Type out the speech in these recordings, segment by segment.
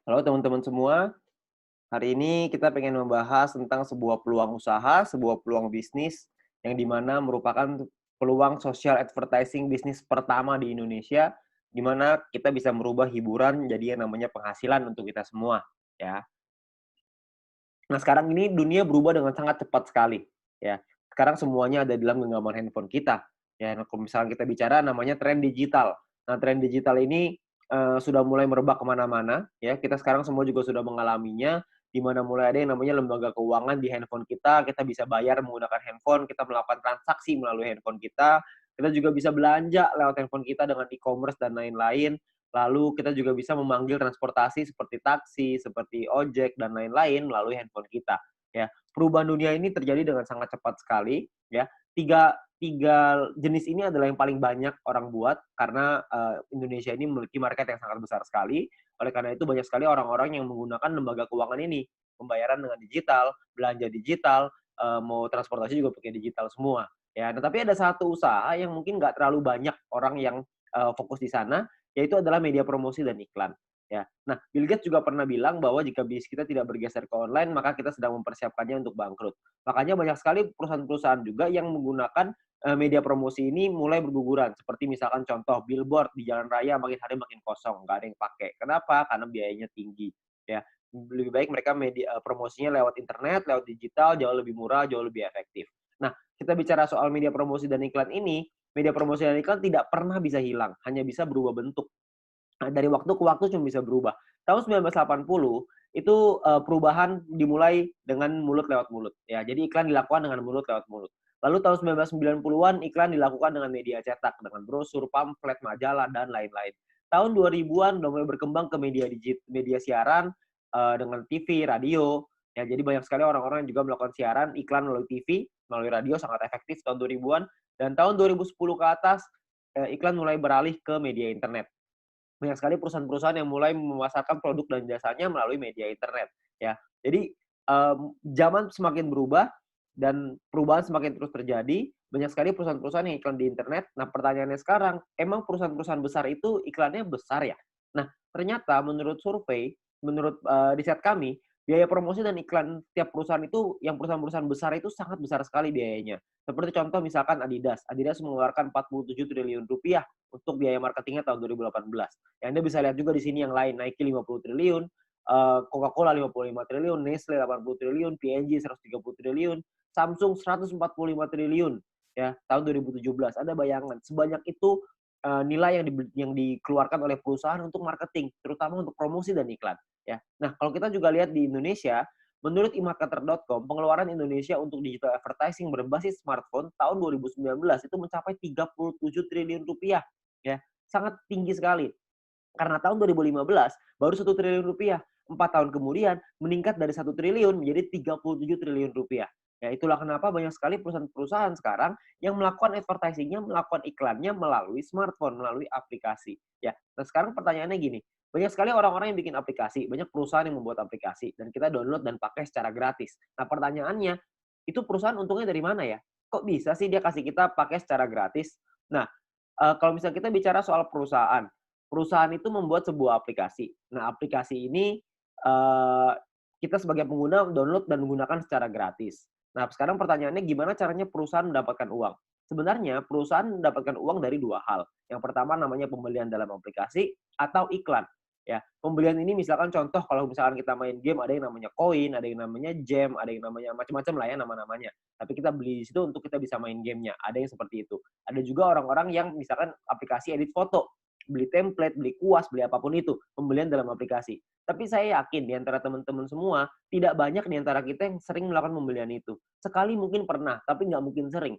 Halo teman-teman semua, hari ini kita pengen membahas tentang sebuah peluang usaha, sebuah peluang bisnis yang dimana merupakan peluang social advertising bisnis pertama di Indonesia, di mana kita bisa merubah hiburan jadi yang namanya penghasilan untuk kita semua, ya. Nah, sekarang ini dunia berubah dengan sangat cepat sekali, ya. Sekarang semuanya ada di dalam genggaman handphone kita, ya. Nah, kalau misalnya kita bicara namanya tren digital. Nah, tren digital ini, sudah mulai merebak kemana mana ya. Kita sekarang semua juga sudah mengalaminya, di mana mulai ada yang namanya lembaga keuangan di handphone kita bisa bayar menggunakan handphone, kita melakukan transaksi melalui handphone kita juga bisa belanja lewat handphone kita dengan e-commerce dan lain-lain. Lalu kita juga bisa memanggil transportasi seperti taksi, seperti ojek, dan lain-lain melalui handphone kita, ya. Perubahan dunia ini terjadi dengan sangat cepat sekali, ya. Tiga tiga jenis ini adalah yang paling banyak orang buat karena, Indonesia ini memiliki market yang sangat besar sekali. Oleh karena itu banyak sekali orang-orang yang menggunakan lembaga keuangan ini. Pembayaran dengan digital, belanja digital, mau transportasi juga pakai digital semua, ya. Nah, tapi ada satu usaha yang mungkin nggak terlalu banyak orang yang, fokus di sana, yaitu adalah media promosi dan iklan, ya. Nah, Bill Gates juga pernah bilang bahwa jika bisnis kita tidak bergeser ke online, maka kita sedang mempersiapkannya untuk bangkrut. Makanya banyak sekali perusahaan-perusahaan juga yang menggunakan, media promosi ini mulai berguguran. Seperti misalkan contoh billboard di jalan raya makin hari makin kosong, nggak ada yang pakai. Kenapa? Karena biayanya tinggi, ya. Lebih baik mereka promosinya lewat internet, lewat digital, jauh lebih murah, jauh lebih efektif. Nah, kita bicara soal media promosi dan iklan ini, media promosi dan iklan tidak pernah bisa hilang, hanya bisa berubah bentuk. Nah, dari waktu ke waktu cuma bisa berubah. Tahun 1980 itu, perubahan dimulai dengan mulut lewat mulut, ya. Jadi iklan dilakukan dengan mulut lewat mulut. Lalu tahun 1990-an iklan dilakukan dengan media cetak, dengan brosur, pamflet, majalah, dan lain-lain. Tahun 2000-an udah mulai berkembang ke media siaran, dengan TV, radio, ya. Jadi banyak sekali orang-orang yang juga melakukan siaran iklan melalui TV, melalui radio sangat efektif tahun 2000-an, dan tahun 2010 ke atas, iklan mulai beralih ke media internet. Banyak sekali perusahaan-perusahaan yang mulai memasarkan produk dan jasanya melalui media internet, ya. Jadi, zaman semakin berubah dan perubahan semakin terus terjadi, banyak sekali perusahaan-perusahaan yang iklan di internet. Nah, pertanyaannya sekarang, emang perusahaan-perusahaan besar itu iklannya besar ya? Nah, ternyata menurut survei, menurut, riset kami, biaya promosi dan iklan tiap perusahaan itu, yang perusahaan-perusahaan besar itu sangat besar sekali biayanya. Seperti contoh misalkan Adidas. Adidas mengeluarkan 47 triliun rupiah untuk biaya marketingnya tahun 2018. Ya, Anda bisa lihat juga di sini yang lain, Nike 50 triliun, Coca-Cola 55 triliun, Nestle 80 triliun, P&G 130 triliun, Samsung 145 triliun, ya, tahun 2017. Ada bayangan sebanyak itu, nilai yang dikeluarkan oleh perusahaan untuk marketing, terutama untuk promosi dan iklan, ya. Nah, kalau kita juga lihat di Indonesia, menurut emarketer.com, pengeluaran Indonesia untuk digital advertising berbasis smartphone tahun 2019 itu mencapai 37 triliun rupiah, ya. Sangat tinggi sekali. Karena tahun 2015 baru 1 triliun rupiah. 4 tahun kemudian meningkat dari 1 triliun menjadi 37 triliun rupiah. Ya, itulah kenapa banyak sekali perusahaan-perusahaan sekarang yang melakukan advertising-nya, melakukan iklannya melalui smartphone, melalui aplikasi. Ya, nah sekarang pertanyaannya gini, banyak sekali orang-orang yang bikin aplikasi, banyak perusahaan yang membuat aplikasi, dan kita download dan pakai secara gratis. Nah pertanyaannya, itu perusahaan untungnya dari mana ya? Kok bisa sih dia kasih kita pakai secara gratis? Nah, kalau misalnya kita bicara soal perusahaan, perusahaan itu membuat sebuah aplikasi. Nah, aplikasi ini, eee, kita sebagai pengguna download dan menggunakan secara gratis. Nah, sekarang pertanyaannya gimana caranya perusahaan mendapatkan uang? Sebenarnya perusahaan mendapatkan uang dari 2 hal. Yang pertama namanya pembelian dalam aplikasi atau iklan, ya. Pembelian ini misalkan contoh kalau misalkan kita main game ada yang namanya koin, ada yang namanya gem, ada yang namanya macam-macam lah ya nama-namanya. Tapi kita beli di situ untuk kita bisa main gamenya, ada yang seperti itu. Ada juga orang-orang yang misalkan aplikasi edit foto, beli template, beli kuas, beli apapun itu, pembelian dalam aplikasi. Tapi saya yakin di antara teman-teman semua, tidak banyak di antara kita yang sering melakukan pembelian itu. Sekali mungkin pernah, tapi nggak mungkin sering.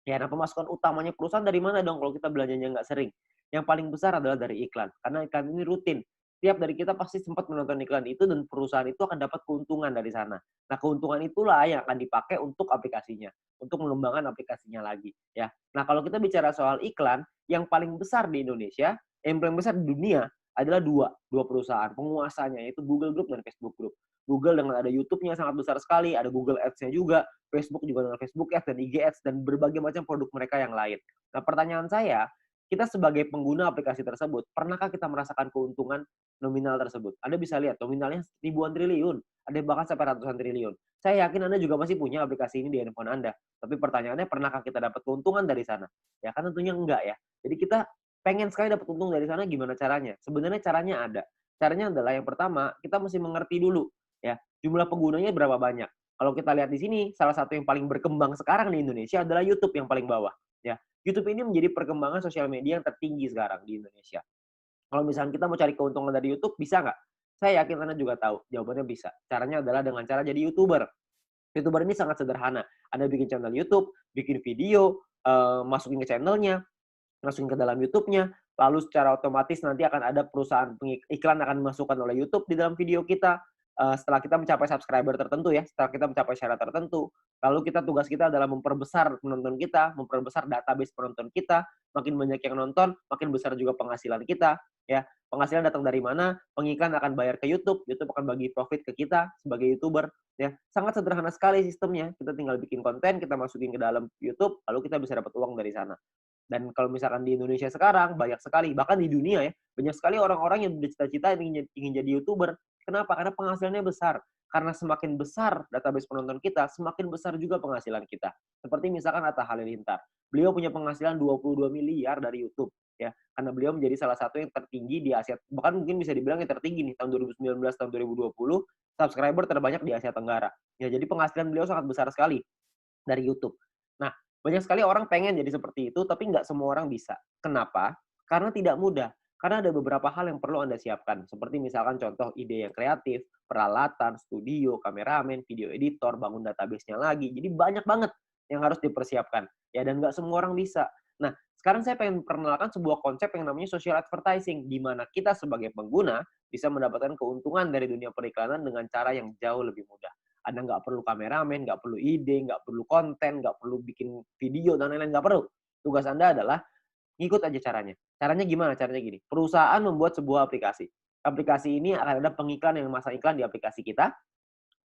Ya, nah pemasukan utamanya perusahaan dari mana dong kalau kita belanjanya nggak sering? Yang paling besar adalah dari iklan, karena iklan ini rutin. Tiap dari kita pasti sempat menonton iklan itu dan perusahaan itu akan dapat keuntungan dari sana. Nah, keuntungan itulah yang akan dipakai untuk aplikasinya, untuk mengembangkan aplikasinya lagi, ya. Nah, kalau kita bicara soal iklan, yang paling besar di Indonesia, yang paling besar di dunia adalah dua perusahaan penguasanya, yaitu Google Group dan Facebook Group. Google dengan ada YouTube-nya sangat besar sekali, ada Google Ads-nya juga, Facebook juga dengan Facebook Ads dan IG Ads dan berbagai macam produk mereka yang lain. Nah, pertanyaan saya, kita sebagai pengguna aplikasi tersebut, pernahkah kita merasakan keuntungan nominal tersebut? Anda bisa lihat nominalnya ribuan triliun, ada yang bahkan sampai ratusan triliun. Saya yakin Anda juga pasti punya aplikasi ini di handphone Anda. Tapi pertanyaannya, pernahkah kita dapat keuntungan dari sana? Ya kan tentunya enggak ya. Jadi kita pengen sekali dapat untung dari sana, gimana caranya? Sebenarnya caranya ada. Caranya adalah yang pertama, kita mesti mengerti dulu ya, jumlah penggunanya berapa banyak. Kalau kita lihat di sini, salah satu yang paling berkembang sekarang di Indonesia adalah YouTube yang paling bawah ya. YouTube ini menjadi perkembangan sosial media yang tertinggi sekarang di Indonesia. Kalau misalnya kita mau cari keuntungan dari YouTube, bisa nggak? Saya yakin Anda juga tahu, jawabannya bisa. Caranya adalah dengan cara jadi YouTuber. YouTuber ini sangat sederhana. Anda bikin channel YouTube, bikin video, masukin ke channelnya, masukin ke dalam YouTube-nya, lalu secara otomatis nanti akan ada perusahaan iklan akan dimasukkan oleh YouTube di dalam video kita, setelah kita mencapai subscriber tertentu ya, setelah kita mencapai syarat tertentu. Lalu tugas kita adalah memperbesar penonton kita, memperbesar database penonton kita, makin banyak yang nonton, makin besar juga penghasilan kita, ya. Penghasilan datang dari mana? Pengiklan akan bayar ke YouTube, YouTube akan bagi profit ke kita sebagai YouTuber, ya. Sangat sederhana sekali sistemnya, kita tinggal bikin konten, kita masukin ke dalam YouTube, lalu kita bisa dapat uang dari sana. Dan kalau misalkan di Indonesia sekarang, banyak sekali, bahkan di dunia ya, banyak sekali orang-orang yang bercita-cita ingin jadi YouTuber. Kenapa? Karena penghasilannya besar. Karena semakin besar database penonton kita, semakin besar juga penghasilan kita. Seperti misalkan Atta Halilintar. Beliau punya penghasilan 22 miliar dari YouTube. Ya, karena beliau menjadi salah satu yang tertinggi di Asia, bahkan mungkin bisa dibilang yang tertinggi nih, tahun 2019, tahun 2020, subscriber terbanyak di Asia Tenggara. Ya, jadi penghasilan beliau sangat besar sekali dari YouTube. Nah, banyak sekali orang pengen jadi seperti itu, tapi nggak semua orang bisa. Kenapa? Karena tidak mudah. Karena ada beberapa hal yang perlu Anda siapkan. Seperti misalkan contoh ide yang kreatif, peralatan, studio, kameramen, video editor, bangun database-nya lagi. Jadi banyak banget yang harus dipersiapkan. Ya, dan nggak semua orang bisa. Nah, sekarang saya pengen perkenalkan sebuah konsep yang namanya social advertising, di mana kita sebagai pengguna bisa mendapatkan keuntungan dari dunia periklanan dengan cara yang jauh lebih mudah. Anda nggak perlu kameramen, nggak perlu ide, nggak perlu konten, nggak perlu bikin video, dan lain-lain, nggak perlu. Tugas Anda adalah ngikut aja caranya. Caranya gimana? Caranya gini, perusahaan membuat sebuah aplikasi. Aplikasi ini akan ada pengiklan yang memasang iklan di aplikasi kita.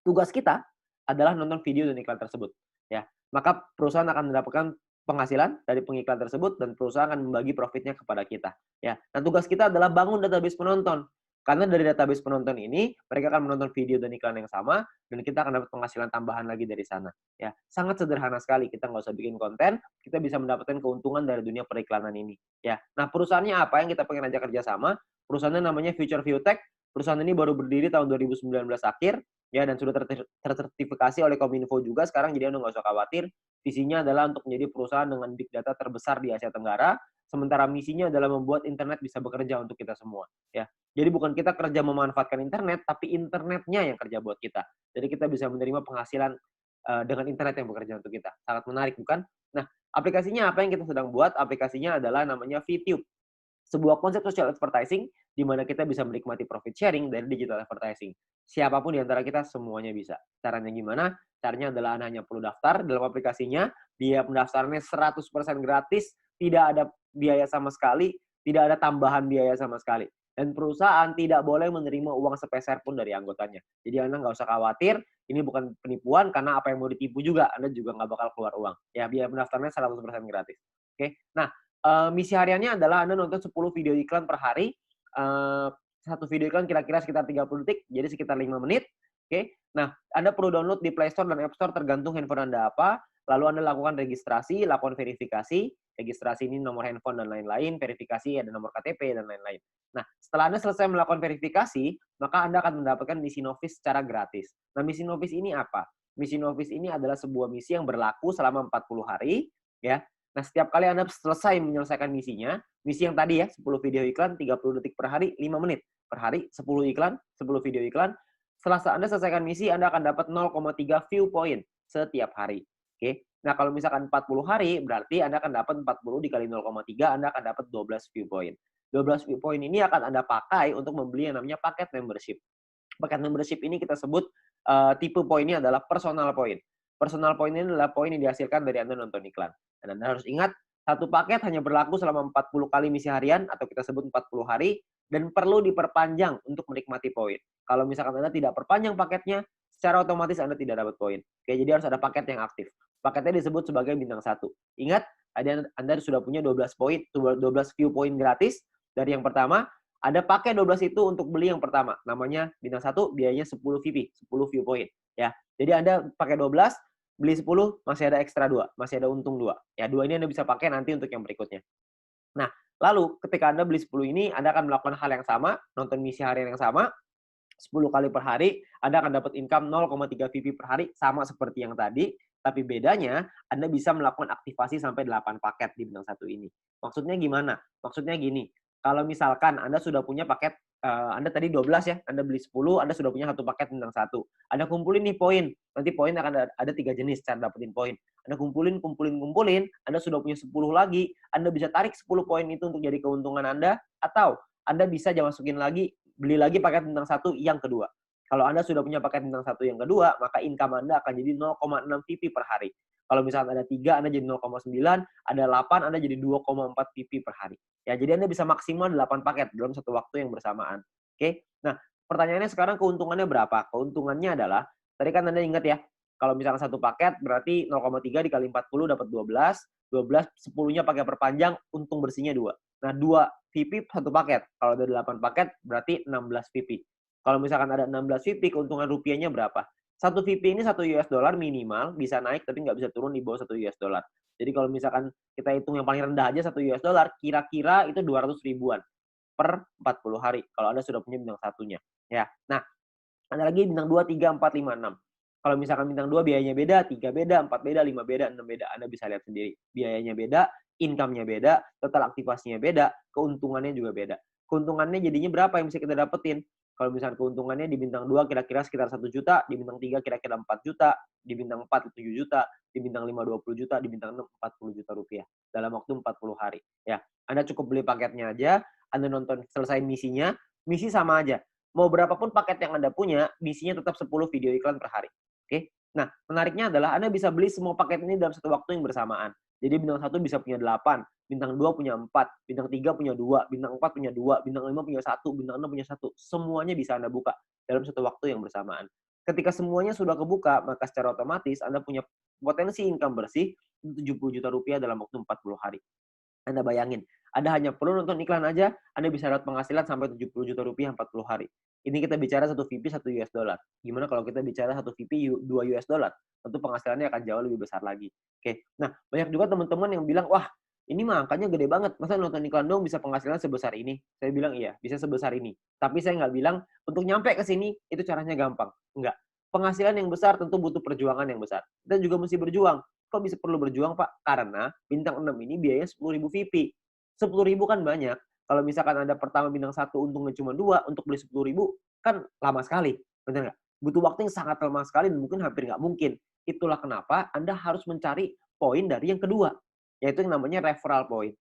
Tugas kita adalah nonton video dan iklan tersebut. Ya, maka perusahaan akan mendapatkan penghasilan dari pengiklan tersebut dan perusahaan akan membagi profitnya kepada kita. Ya, nah tugas kita adalah bangun database penonton. Karena dari database penonton ini, mereka akan menonton video dan iklan yang sama, dan kita akan dapat penghasilan tambahan lagi dari sana. Ya, sangat sederhana sekali. Kita nggak usah bikin konten, kita bisa mendapatkan keuntungan dari dunia periklanan ini. Ya, nah perusahaannya apa yang kita pengen ajak kerjasama? Perusahaannya namanya Future View Tech. Perusahaan ini baru berdiri tahun 2019 akhir, ya, dan sudah tersertifikasi oleh Kominfo juga sekarang, jadi Anda nggak usah khawatir. Visinya adalah untuk menjadi perusahaan dengan big data terbesar di Asia Tenggara, sementara misinya adalah membuat internet bisa bekerja untuk kita semua. Ya, jadi bukan kita kerja memanfaatkan internet, tapi internetnya yang kerja buat kita. Jadi kita bisa menerima penghasilan dengan internet yang bekerja untuk kita. Sangat menarik, bukan? Nah, aplikasinya apa yang kita sedang buat? Aplikasinya adalah namanya VTube. Sebuah konsep social advertising di mana kita bisa menikmati profit sharing dari digital advertising. Siapapun di antara kita semuanya bisa. Caranya gimana? Caranya adalah Anda hanya perlu daftar dalam aplikasinya, biaya pendaftarannya 100% gratis, tidak ada biaya sama sekali, tidak ada tambahan biaya sama sekali. Dan perusahaan tidak boleh menerima uang sepeser pun dari anggotanya. Jadi Anda nggak usah khawatir, ini bukan penipuan, karena apa yang mau ditipu juga, Anda juga nggak bakal keluar uang. Ya, biaya pendaftarannya 100% gratis. Oke, nah, misi hariannya adalah Anda nonton 10 video iklan per hari. Satu video iklan kira-kira sekitar 30 detik, jadi sekitar 5 menit. Oke. Nah, Anda perlu download di Play Store dan App Store tergantung handphone Anda apa. Lalu Anda lakukan registrasi, lakukan verifikasi. Registrasi ini nomor handphone dan lain-lain, verifikasi ada nomor KTP dan lain-lain. Nah, setelah Anda selesai melakukan verifikasi, maka Anda akan mendapatkan misi novis secara gratis. Nah, misi novis ini apa? Misi novis ini adalah sebuah misi yang berlaku selama 40 hari, ya. Nah, setiap kali Anda selesai menyelesaikan misinya, misi yang tadi ya, 10 video iklan, 30 detik per hari, 5 menit per hari, 10 iklan, 10 video iklan. Setelah Anda selesaikan misi, Anda akan dapat 0,3 view point setiap hari. Oke. Nah, kalau misalkan 40 hari, berarti Anda akan dapat 40 dikali 0,3, Anda akan dapat 12 view point. 12 view point ini akan Anda pakai untuk membeli yang namanya paket membership. Paket membership ini kita sebut tipe poinnya adalah personal point. Personal point ini adalah poin yang dihasilkan dari Anda nonton iklan. Dan Anda harus ingat, satu paket hanya berlaku selama 40 kali misi harian, atau kita sebut 40 hari, dan perlu diperpanjang untuk menikmati poin. Kalau misalkan Anda tidak perpanjang paketnya, secara otomatis Anda tidak dapat poin. Oke, jadi harus ada paket yang aktif. Paketnya disebut sebagai bintang 1. Ingat, Anda sudah punya 12 poin, 12 view point gratis dari yang pertama. Anda pakai 12 itu untuk beli yang pertama. Namanya bintang 1, biayanya 10 VP, 10 view point. Ya. Jadi Anda pakai 12, beli 10, masih ada ekstra 2, masih ada untung 2. Ya, 2 ini Anda bisa pakai nanti untuk yang berikutnya. Nah, lalu ketika Anda beli 10 ini, Anda akan melakukan hal yang sama, nonton misi harian yang sama, 10 kali per hari, Anda akan dapat income 0,3 VP per hari, sama seperti yang tadi, tapi bedanya Anda bisa melakukan aktivasi sampai 8 paket di bintang 1 ini. Maksudnya gimana? Maksudnya gini, kalau misalkan Anda sudah punya paket, Anda tadi 12 ya, Anda beli 10, Anda sudah punya 1 paket bintang 1. Anda kumpulin nih poin, nanti poin akan ada 3 jenis cara dapetin poin. Anda kumpulin, Anda sudah punya 10 lagi, Anda bisa tarik 10 poin itu untuk jadi keuntungan Anda, atau Anda bisa masukin lagi, beli lagi paket bintang 1 yang kedua. Kalau Anda sudah punya paket bintang 1 yang kedua, maka income Anda akan jadi 0,6 VP per hari. Kalau misalnya ada 3, Anda jadi 0,9, ada 8, Anda jadi 2,4 VP per hari. Ya, jadi Anda bisa maksimal 8 paket dalam satu waktu yang bersamaan. Oke? Nah, pertanyaannya sekarang keuntungannya berapa? Keuntungannya adalah, tadi kan Anda ingat ya, kalau misalnya satu paket berarti 0,3 dikali 40 dapat 12, 12, 10-nya pakai perpanjang, untung bersihnya 2. Nah, 2 VP satu paket. Kalau ada 8 paket, berarti 16 VP. Kalau misalkan ada 16 VP, keuntungan rupiahnya berapa? Satu VP ini 1 US dollar minimal, bisa naik tapi nggak bisa turun di bawah 1 US dollar. Jadi kalau misalkan kita hitung yang paling rendah aja 1 US dollar, kira-kira itu 200 ribuan per 40 hari. Kalau Anda sudah punya bintang satunya. Ya. Nah, ada lagi bintang 2, 3, 4, 5, 6. Kalau misalkan bintang 2 biayanya beda, 3 beda, 4 beda, 5 beda, 6 beda. Anda bisa lihat sendiri. Biayanya beda, income-nya beda, total aktivasinya beda, keuntungannya juga beda. Keuntungannya jadinya berapa yang bisa kita dapetin? Kalau misalkan keuntungannya di bintang 2 kira-kira sekitar 1 juta, di bintang 3 kira-kira 4 juta, di bintang 4 7 juta, di bintang 5 20 juta, di bintang 6 40 juta rupiah dalam waktu 40 hari. Ya, Anda cukup beli paketnya aja, Anda nonton selesai misinya, misi sama aja. Mau berapapun paket yang Anda punya, misinya tetap 10 video iklan per hari. Oke? Nah, menariknya adalah Anda bisa beli semua paket ini dalam satu waktu yang bersamaan. Jadi bintang 1 bisa punya 8, bintang 2 punya 4, bintang 3 punya 2, bintang 4 punya 2, bintang 5 punya 1, bintang 6 punya 1. Semuanya bisa Anda buka dalam satu waktu yang bersamaan. Ketika semuanya sudah kebuka, maka secara otomatis Anda punya potensi income bersih 70 juta rupiah dalam waktu 40 hari. Anda bayangin, Anda hanya perlu nonton iklan aja, Anda bisa dapat penghasilan sampai 70 juta rupiah 40 hari. Ini kita bicara 1 VP 1 US dollar. Gimana kalau kita bicara 1 VP 2 US dollar? Tentu penghasilannya akan jauh lebih besar lagi. Oke. Nah, banyak juga teman-teman yang bilang, "Wah, ini mah angkanya gede banget. Masa nonton iklan dong bisa penghasilan sebesar ini?" Saya bilang, "Iya, bisa sebesar ini." Tapi saya nggak bilang untuk nyampe ke sini itu caranya gampang. Enggak. Penghasilan yang besar tentu butuh perjuangan yang besar. Kita juga mesti berjuang. Kok bisa perlu berjuang, Pak? Karena bintang 6 ini biayanya 10.000 VP. 10.000 kan banyak. Kalau misalkan Anda pertama bintang 1 untungnya cuma 2, untuk beli 10.000 kan lama sekali. Benar nggak? Butuh waktu yang sangat lama sekali dan mungkin hampir nggak mungkin. Itulah kenapa Anda harus mencari poin dari yang kedua, yaitu yang namanya referral point.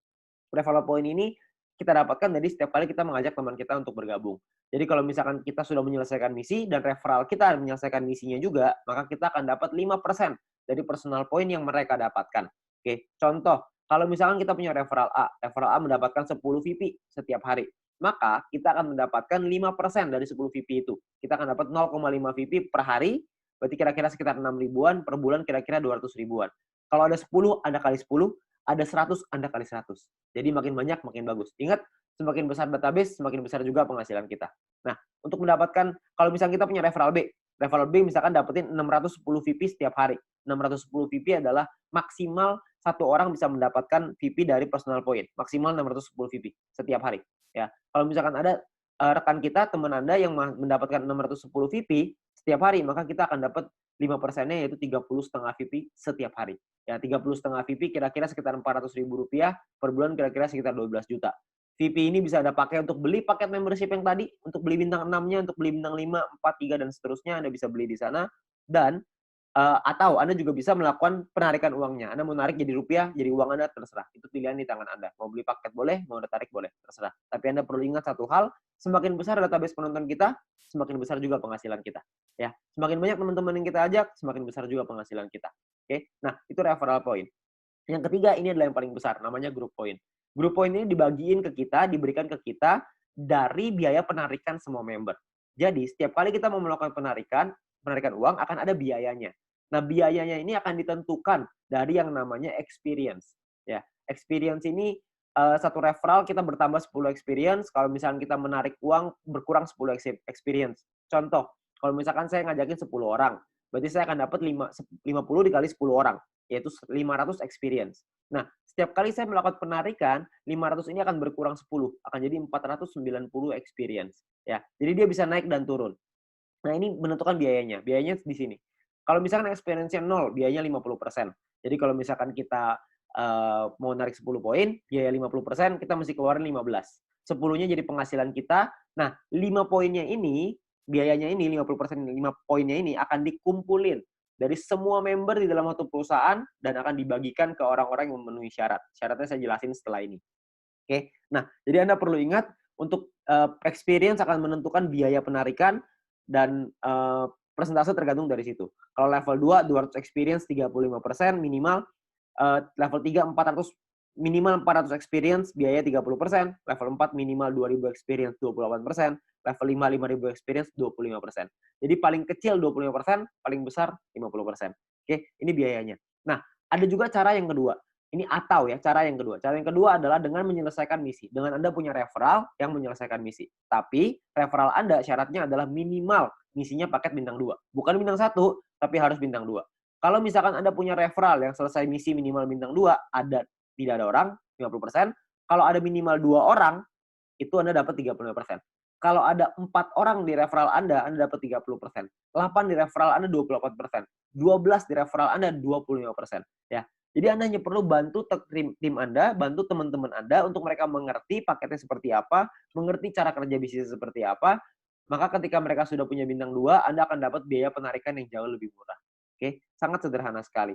Referral point ini kita dapatkan dari setiap kali kita mengajak teman kita untuk bergabung. Jadi kalau misalkan kita sudah menyelesaikan misi dan referral kita menyelesaikan misinya juga, maka kita akan dapat 5% dari personal point yang mereka dapatkan. Oke, contoh, kalau misalkan kita punya referral A mendapatkan 10 VP setiap hari, maka kita akan mendapatkan 5% dari 10 VP itu. Kita akan dapat 0,5 VP per hari, berarti kira-kira sekitar 6 ribuan, per bulan kira-kira 200 ribuan. Kalau ada 10, Anda kali 10, ada 100, Anda kali 100. Jadi makin banyak, makin bagus. Ingat, semakin besar database, semakin besar juga penghasilan kita. Nah, untuk mendapatkan, kalau misalnya kita punya referral B misalkan dapetin 610 VP setiap hari. 610 VP adalah maksimal satu orang bisa mendapatkan VP dari personal point. Maksimal 610 VP setiap hari. Ya, kalau misalkan ada rekan kita, teman Anda yang mendapatkan 610 VP setiap hari, maka kita akan dapat 5%-nya yaitu 30,5 VP setiap hari. Ya, 30,5 VP kira-kira sekitar 400 ribu rupiah, per bulan kira-kira sekitar 12 juta. VP ini bisa Anda pakai untuk beli paket membership yang tadi, untuk beli bintang 6-nya, untuk beli bintang 5, 4, 3, dan seterusnya, Anda bisa beli di sana. Dan atau Anda juga bisa melakukan penarikan uangnya. Anda mau narik jadi rupiah, jadi uang Anda, terserah. Itu pilihan di tangan Anda. Mau beli paket boleh, mau Anda tarik boleh, terserah. Tapi Anda perlu ingat satu hal, semakin besar database penonton kita, semakin besar juga penghasilan kita. Ya, semakin banyak teman-teman yang kita ajak, semakin besar juga penghasilan kita. Oke, nah itu referral point. Yang ketiga ini adalah yang paling besar, namanya group point. Group point ini dibagiin ke kita, diberikan ke kita dari biaya penarikan semua member. Jadi setiap kali kita mau melakukan penarikan uang akan ada biayanya. Nah, biayanya ini akan ditentukan dari yang namanya experience. Ya, experience ini satu referral kita bertambah 10 experience, kalau misalkan kita menarik uang berkurang 10 experience. Contoh, kalau misalkan saya ngajakin 10 orang, berarti saya akan dapat 50 dikali 10 orang, yaitu 500 experience. Nah, setiap kali saya melakukan penarikan, 500 ini akan berkurang 10, akan jadi 490 experience. Ya, jadi dia bisa naik dan turun. Nah, ini menentukan biayanya. Biayanya di sini. Kalau misalkan experience-nya 0, biayanya 50%. Jadi kalau misalkan kita mau narik 10 poin, biaya 50%, kita mesti keluarin 15. 10-nya jadi penghasilan kita. Nah, 5 poinnya ini, biayanya ini, 50%, 5 poinnya ini akan dikumpulin dari semua member di dalam satu perusahaan dan akan dibagikan ke orang-orang yang memenuhi syarat. Syaratnya saya jelasin setelah ini. Oke. Nah, jadi Anda perlu ingat untuk experience akan menentukan biaya penarikan dan persentase tergantung dari situ. Kalau level 2, 200 experience 35% minimal, level 3 400 minimal 400 experience biaya 30%, level 4 minimal 2000 experience 28%, level 5 5000 experience 25%. Jadi paling kecil 25%, paling besar 50%. Oke, ini biayanya. Nah, ada juga cara yang kedua. Ini atau ya, cara yang kedua. Cara yang kedua adalah dengan menyelesaikan misi. Dengan Anda punya referral yang menyelesaikan misi. Tapi referral Anda syaratnya adalah minimal misinya paket bintang 2. Bukan bintang 1, tapi harus bintang 2. Kalau misalkan Anda punya referral yang selesai misi minimal bintang 2, tidak ada orang, 50%. Kalau ada minimal 2 orang, itu Anda dapat 35%. Kalau ada 4 orang di referral Anda dapat 30%. 8 di referral Anda 28%. 12 di referral Anda 25%. Ya. Jadi Anda hanya perlu bantu tim Anda, bantu teman-teman Anda untuk mereka mengerti paketnya seperti apa, mengerti cara kerja bisnis seperti apa, maka ketika mereka sudah punya bintang 2, Anda akan dapat biaya penarikan yang jauh lebih murah. Oke, sangat sederhana sekali.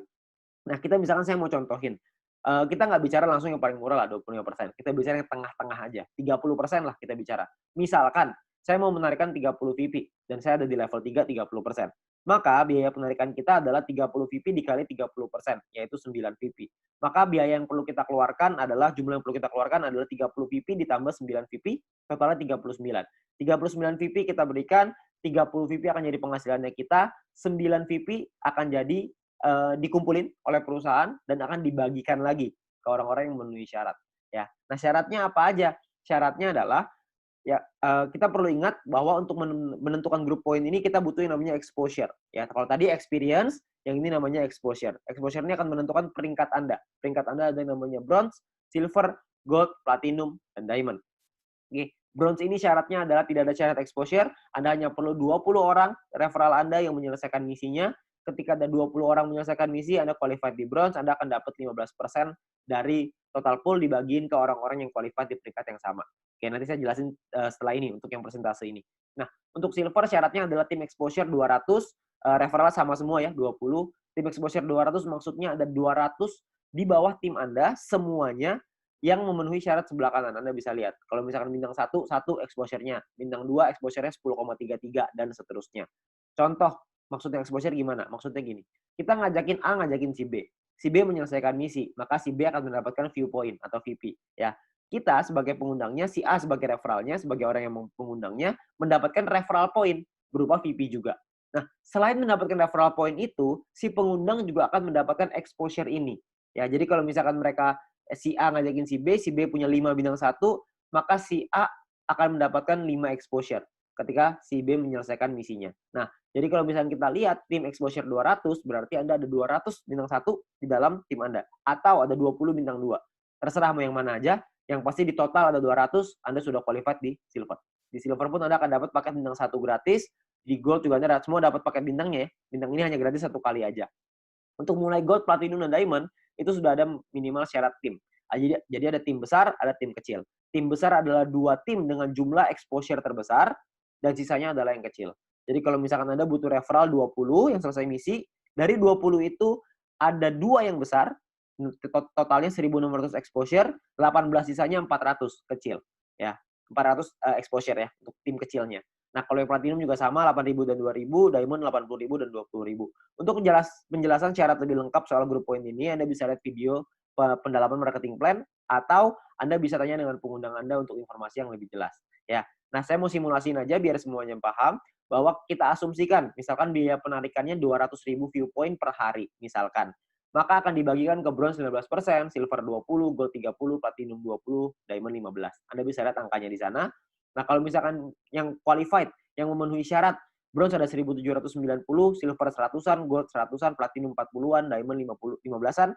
Nah, kita misalkan saya mau contohin, kita nggak bicara langsung yang paling murah lah 25%, kita bicara yang tengah-tengah aja, 30% lah kita bicara. Misalkan, saya mau menarikan 30 VP, dan saya ada di level 3, 30%. Maka biaya penarikan kita adalah 30 VP dikali 30%, yaitu 9 VP. Maka biaya yang perlu kita keluarkan adalah, jumlah yang perlu kita keluarkan adalah 30 VP ditambah 9 VP, totalnya 39. 39 VP kita berikan, 30 VP akan jadi penghasilannya kita, 9 VP akan jadi dikumpulin oleh perusahaan dan akan dibagikan lagi ke orang-orang yang memenuhi syarat. Ya, nah syaratnya apa aja? Syaratnya adalah ya kita perlu ingat bahwa untuk menentukan grup poin ini kita butuh yang namanya exposure. Ya, kalau tadi experience, yang ini namanya exposure. Exposure ini akan menentukan peringkat Anda. Peringkat Anda ada yang namanya bronze, silver, gold, platinum, dan diamond. Oke, bronze ini syaratnya adalah tidak ada syarat exposure. Anda hanya perlu 20 orang referral Anda yang menyelesaikan misinya. Ketika ada 20 orang menyelesaikan misi, Anda qualified di bronze, Anda akan dapat 15% dari total pool dibagiin ke orang-orang yang qualified di peringkat yang sama. Oke, nanti saya jelasin setelah ini untuk yang persentase ini. Nah, untuk silver syaratnya adalah tim exposure 200, referral sama semua ya, 20. Tim exposure 200 maksudnya ada 200 di bawah tim Anda semuanya yang memenuhi syarat sebelah kanan. Anda bisa lihat. Kalau misalkan bintang 1, 1 exposure-nya. Bintang 2, exposure-nya 10,33 dan seterusnya. Contoh, maksudnya exposure gimana? Maksudnya gini. Kita ngajakin A, ngajakin si B. Si B menyelesaikan misi, maka si B akan mendapatkan viewpoint atau VP. Ya. Kita sebagai pengundangnya, si A sebagai referralnya, sebagai orang yang mengundangnya, mendapatkan referral point berupa VP juga. Nah, selain mendapatkan referral point itu, si pengundang juga akan mendapatkan exposure ini. Ya, jadi kalau misalkan mereka si A ngajakin si B punya 5 bintang 1, maka si A akan mendapatkan 5 exposure ketika si B menyelesaikan misinya. Nah, jadi kalau misalnya kita lihat tim exposure 200, berarti Anda ada 200 bintang 1 di dalam tim Anda. Atau ada 20 bintang 2. Terserah mau yang mana aja, yang pasti di total ada 200, Anda sudah qualified di silver. Di silver pun Anda akan dapat paket bintang 1 gratis, di gold juga Anda semua dapat paket bintangnya ya. Bintang ini hanya gratis 1 kali aja. Untuk mulai gold, platinum, dan diamond, itu sudah ada minimal syarat tim. Jadi ada tim besar, ada tim kecil. Tim besar adalah 2 tim dengan jumlah exposure terbesar, dan sisanya adalah yang kecil. Jadi kalau misalkan Anda butuh referral 20 yang selesai misi, dari 20 itu ada 2 yang besar, totalnya 1.600 exposure, 18 sisanya 400 kecil. Ya, 400 exposure ya, untuk tim kecilnya. Nah, kalau yang platinum juga sama, 8.000 dan 2.000, diamond 80.000 dan 20.000. Untuk penjelasan syarat lebih lengkap soal grup poin ini, Anda bisa lihat video pendalaman marketing plan, atau Anda bisa tanya dengan pengundang Anda untuk informasi yang lebih jelas. Ya, nah saya mau simulasiin aja biar semuanya paham, bahwa kita asumsikan, misalkan biaya penarikannya 200.000 viewpoint per hari, misalkan. maka akan dibagikan ke bronze 19%, silver 20, gold 30, platinum 20, diamond 15. Anda bisa lihat angkanya di sana. Nah, kalau misalkan yang qualified, yang memenuhi syarat, bronze ada 1.790, silver 100-an, gold 100-an, platinum 40-an, diamond 15-an,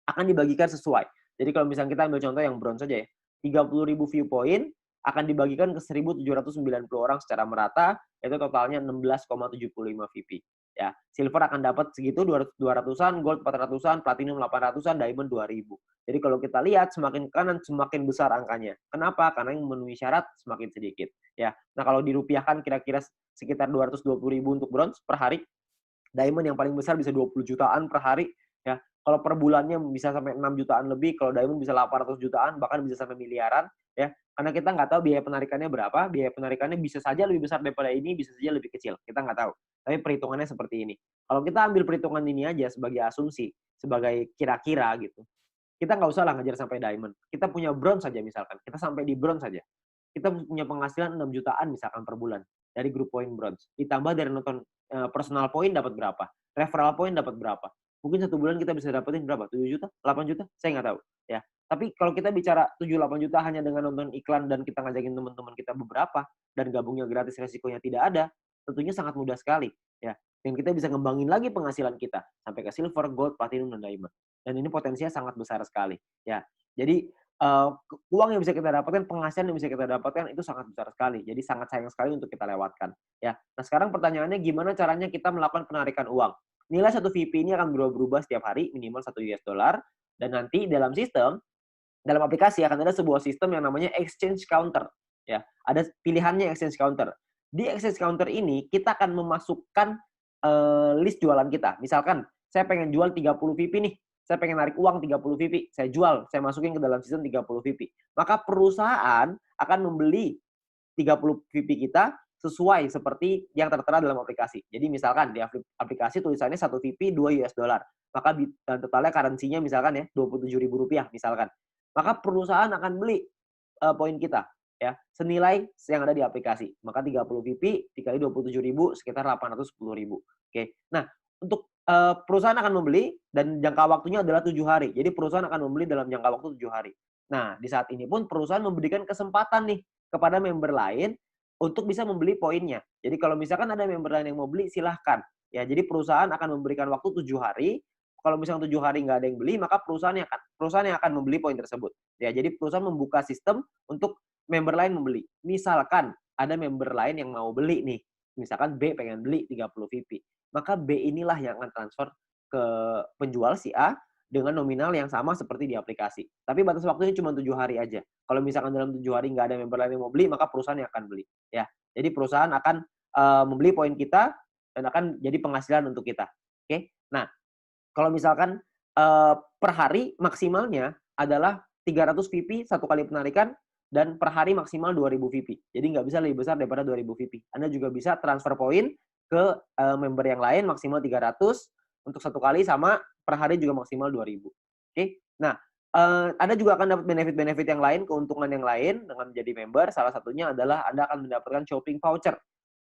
akan dibagikan sesuai. Jadi kalau misalnya kita ambil contoh yang bronze saja ya, 30.000 viewpoint akan dibagikan ke 1.790 orang secara merata, itu totalnya 16,75 VP. Ya, silver akan dapat segitu 200-an, gold 400-an, platinum 800-an, diamond 2.000. Jadi kalau kita lihat semakin kanan semakin besar angkanya. Kenapa? Karena yang memenuhi syarat semakin sedikit. Ya, nah kalau dirupiahkan kira-kira sekitar 220.000 untuk bronze per hari. Diamond yang paling besar bisa 20 jutaan per hari. Ya, kalau per bulannya bisa sampai 6 jutaan lebih, kalau diamond bisa 800 jutaan, bahkan bisa sampai miliaran. Ya, karena kita nggak tahu biaya penarikannya berapa, biaya penarikannya bisa saja lebih besar daripada ini, bisa saja lebih kecil, kita nggak tahu. Tapi perhitungannya seperti ini. Kalau kita ambil perhitungan ini aja sebagai asumsi, sebagai kira-kira gitu, kita nggak usah lah ngejar sampai diamond. Kita punya bronze saja misalkan, kita sampai di bronze saja. Kita punya penghasilan 6 jutaan misalkan per bulan dari grup poin bronze. Ditambah dari nonton personal point dapat berapa, referral point dapat berapa. Mungkin satu bulan kita bisa dapetin berapa? 7 juta, 8 juta? Saya nggak tahu. Ya, tapi kalau kita bicara 7-8 juta hanya dengan nonton iklan dan kita ngajakin teman-teman kita beberapa dan gabungnya gratis resikonya tidak ada, tentunya sangat mudah sekali. Ya, dan kita bisa ngembangin lagi penghasilan kita sampai ke silver, gold, platinum, dan diamond. Dan ini potensinya sangat besar sekali. Ya, jadi uang yang bisa kita dapatkan, penghasilan yang bisa kita dapatkan itu sangat besar sekali. Jadi sangat sayang sekali untuk kita lewatkan. Ya, nah sekarang pertanyaannya gimana caranya kita melakukan penarikan uang? Nilai satu VP ini akan berubah-ubah setiap hari, minimal 1 US dollar. Dan nanti dalam sistem, dalam aplikasi akan ada sebuah sistem yang namanya exchange counter. Ya, ada pilihannya exchange counter. Di exchange counter ini kita akan memasukkan list jualan kita. Misalkan saya pengen jual 30 VP nih. Saya pengen narik uang 30 VP. Saya jual, saya masukin ke dalam sistem 30 VP. Maka perusahaan akan membeli 30 VP kita sesuai seperti yang tertera dalam aplikasi. Jadi misalkan di aplikasi tulisannya 1 VP 2 US dollar. Maka totalnya currency-nya misalkan ya Rp27.000 misalkan. Maka perusahaan akan beli poin kita ya senilai yang ada di aplikasi. Maka 30 VP dikali 27.000 sekitar 810.000. Oke. Nah, untuk perusahaan akan membeli dan jangka waktunya adalah 7 hari. Jadi perusahaan akan membeli dalam jangka waktu 7 hari. Nah, di saat ini pun perusahaan memberikan kesempatan nih kepada member lain untuk bisa membeli poinnya. Jadi kalau misalkan ada member lain yang mau beli, silahkan. Ya, jadi perusahaan akan memberikan waktu 7 hari. Kalau misalkan 7 hari nggak ada yang beli, maka perusahaan yang akan membeli poin tersebut. Ya, jadi perusahaan membuka sistem untuk member lain membeli. Misalkan ada member lain yang mau beli nih. Misalkan B pengen beli 30 VP. Maka B inilah yang akan transfer ke penjual si A dengan nominal yang sama seperti di aplikasi. Tapi batas waktunya cuma 7 hari aja. Kalau misalkan dalam 7 hari nggak ada member lain yang mau beli, maka perusahaan yang akan beli. Ya, jadi perusahaan akan membeli poin kita dan akan jadi penghasilan untuk kita. Oke. Nah, kalau misalkan per hari maksimalnya adalah 300 VP satu kali penarikan dan per hari maksimal 2.000 VP. Jadi nggak bisa lebih besar daripada 2.000 VP. Anda juga bisa transfer poin ke member yang lain maksimal 300 untuk satu kali sama per hari juga maksimal 2.000. Oke. Nah, Anda juga akan dapat benefit-benefit yang lain, keuntungan yang lain dengan menjadi member. Salah satunya adalah Anda akan mendapatkan shopping voucher.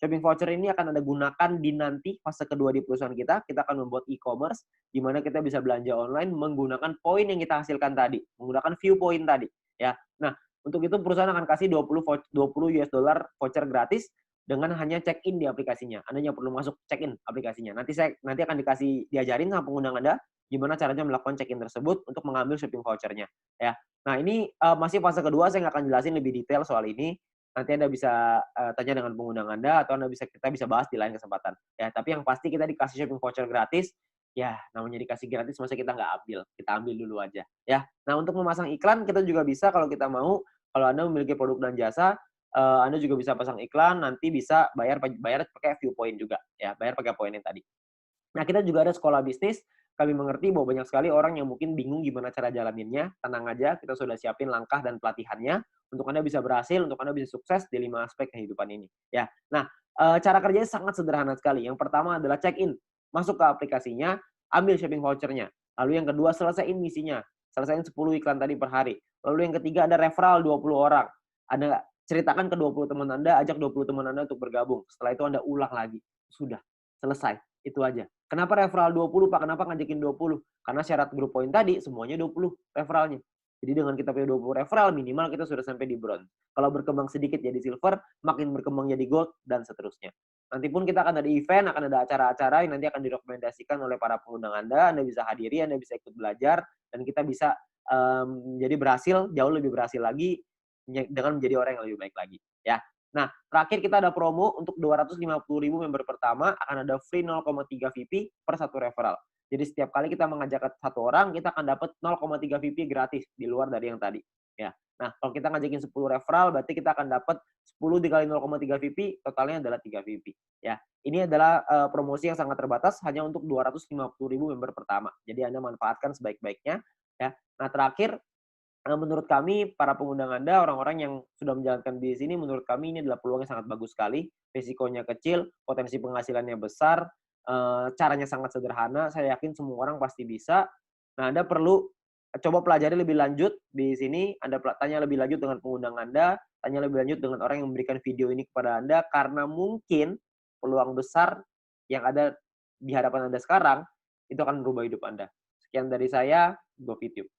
Shopping voucher ini akan Anda gunakan di nanti fase kedua di perusahaan kita. Kita akan membuat e-commerce di mana kita bisa belanja online menggunakan poin yang kita hasilkan tadi, menggunakan view point tadi, ya. Nah, untuk itu perusahaan akan kasih 20 US dollar voucher gratis dengan hanya check-in di aplikasinya. Anda hanya perlu masuk check-in aplikasinya. Nanti akan diajarin sama pengguna Anda gimana caranya melakukan check-in tersebut untuk mengambil shopping vouchernya, ya. Nah, ini masih fase kedua, saya nggak akan jelasin lebih detail soal ini. Nanti Anda bisa tanya dengan pengguna Anda atau kita bisa bahas di lain kesempatan. Ya, tapi yang pasti kita dikasih shopping voucher gratis. Ya, namanya dikasih gratis masa kita nggak ambil. Kita ambil dulu aja. Ya. Nah, untuk memasang iklan kita juga bisa kalau kita mau. Kalau Anda memiliki produk dan jasa, Anda juga bisa pasang iklan. Nanti bisa bayar pakai view point juga. Ya, bayar pakai poin yang tadi. Nah, kita juga ada sekolah bisnis. Kami mengerti bahwa banyak sekali orang yang mungkin bingung gimana cara jalaninnya. Tenang aja, kita sudah siapin langkah dan pelatihannya untuk Anda bisa berhasil, untuk Anda bisa sukses di 5 aspek kehidupan ini. Ya. Nah, cara kerjanya sangat sederhana sekali. Yang pertama adalah check-in. Masuk ke aplikasinya, ambil shopping voucher-nya. Lalu yang kedua, selesaiin misinya. Selesaiin 10 iklan tadi per hari. Lalu yang ketiga, ada referral 20 orang. Anda ceritakan ke 20 teman Anda, ajak 20 teman Anda untuk bergabung. Setelah itu Anda ulang lagi. Sudah, selesai. Itu aja. Kenapa referral 20, Pak? Kenapa ngajakin 20? Karena syarat grup poin tadi semuanya 20 referralnya. Jadi dengan kita punya 20 referral, minimal kita sudah sampai di bronze. Kalau berkembang sedikit jadi silver, makin berkembang jadi gold, dan seterusnya. Nanti pun kita akan ada event, akan ada acara-acara yang nanti akan direkomendasikan oleh para pengundang Anda bisa hadiri, Anda bisa ikut belajar, dan kita bisa jadi berhasil, jauh lebih berhasil lagi dengan menjadi orang yang lebih baik lagi. Ya. Nah, terakhir kita ada promo untuk 250.000 member pertama akan ada free 0,3 VP per satu referral. Jadi setiap kali kita mengajak satu orang, kita akan dapat 0,3 VP gratis di luar dari yang tadi. Ya. Nah, kalau kita ngajakin 10 referral, berarti kita akan dapat 10 dikali 0,3 VP, totalnya adalah 3 VP. Ya, ini adalah promosi yang sangat terbatas hanya untuk 250.000 member pertama. Jadi Anda manfaatkan sebaik-baiknya. Ya. Nah, terakhir menurut kami, para pengundang Anda, orang-orang yang sudah menjalankan bisnis ini, menurut kami ini adalah peluang yang sangat bagus sekali. Risikonya kecil, potensi penghasilannya besar, caranya sangat sederhana. Saya yakin semua orang pasti bisa. Nah, Anda perlu coba pelajari lebih lanjut di sini. Anda tanya lebih lanjut dengan pengundang Anda, tanya lebih lanjut dengan orang yang memberikan video ini kepada Anda, karena mungkin peluang besar yang ada di hadapan Anda sekarang, itu akan merubah hidup Anda. Sekian dari saya, Go Fit You.